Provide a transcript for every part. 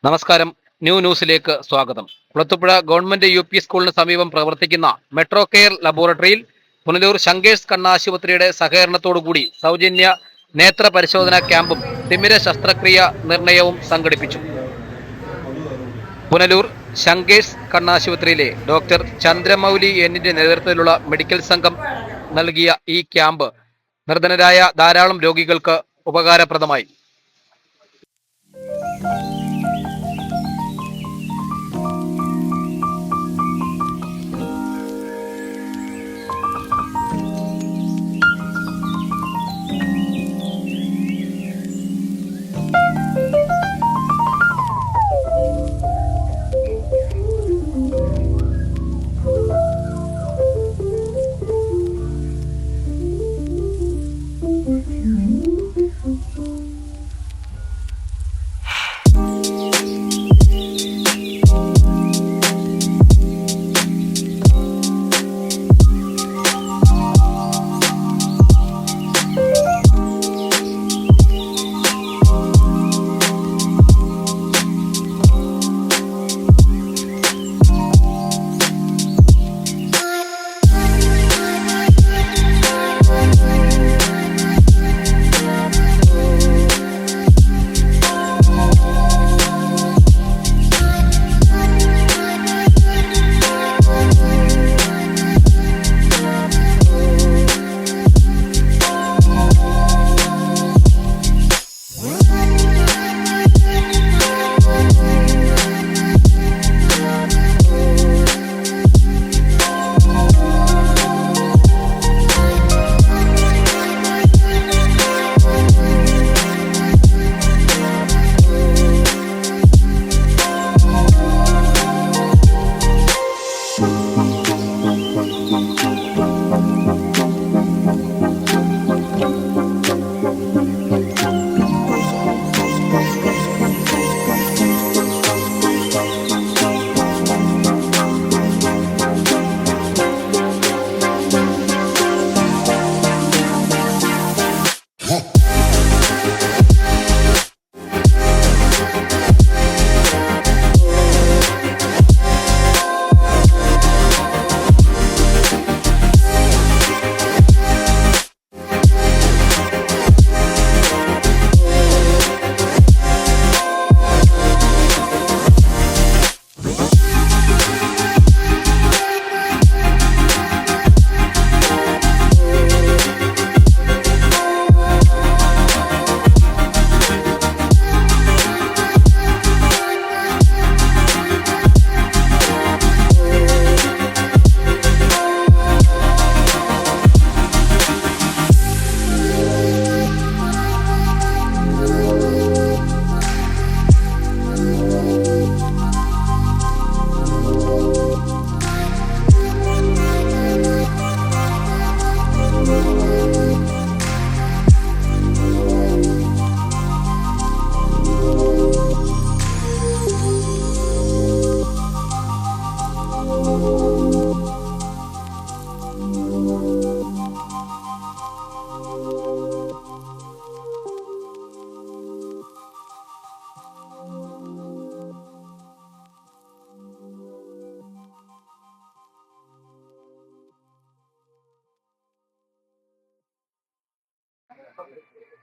നമസ്കാരം. ന്യൂസിലേക്ക് സ്വാഗതം. കുളത്തുപുഴ ഗവൺമെന്റ് UP സ്കൂളിന് സമീപം പ്രവർത്തിക്കുന്ന മെട്രോ കെയർ ലബോറട്ടറിയിൽ പുനലൂർ ശങ്കേഴ്സ് കണ്ണാശുപത്രിയുടെ സഹകരണത്തോടുകൂടി സൗജന്യ നേത്ര പരിശോധനാ ക്യാമ്പും തിമിര ശസ്ത്രക്രിയ നിർണയവും സംഘടിപ്പിച്ചു. പുനലൂർ ശങ്കേഴ്സ് കണ്ണാശുപത്രിയിലെ ഡോക്ടർ ചന്ദ്രമൗലി എന്നിന്റെ നേതൃത്വത്തിലുള്ള മെഡിക്കൽ സംഘം നൽകിയ ഈ ക്യാമ്പ് നിർധനരായ ധാരാളം രോഗികൾക്ക് ഉപകാരപ്രദമായി.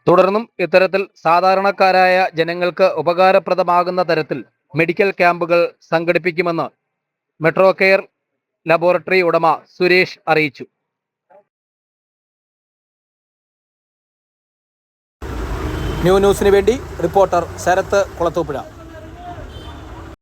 തുടർന്നും ഇത്തരത്തിൽ സാധാരണക്കാരായ ജനങ്ങൾക്ക് ഉപകാരപ്രദമാകുന്ന തരത്തിൽ മെഡിക്കൽ ക്യാമ്പുകൾ സംഘടിപ്പിക്കുമെന്ന് മെട്രോ കെയർ ലബോറട്ടറി ഉടമ സുരേഷ് അറിയിച്ചു. ന്യൂസിന് വേണ്ടി റിപ്പോർട്ടർ ശരത്ത് കുളത്തൂപ്പുഴ.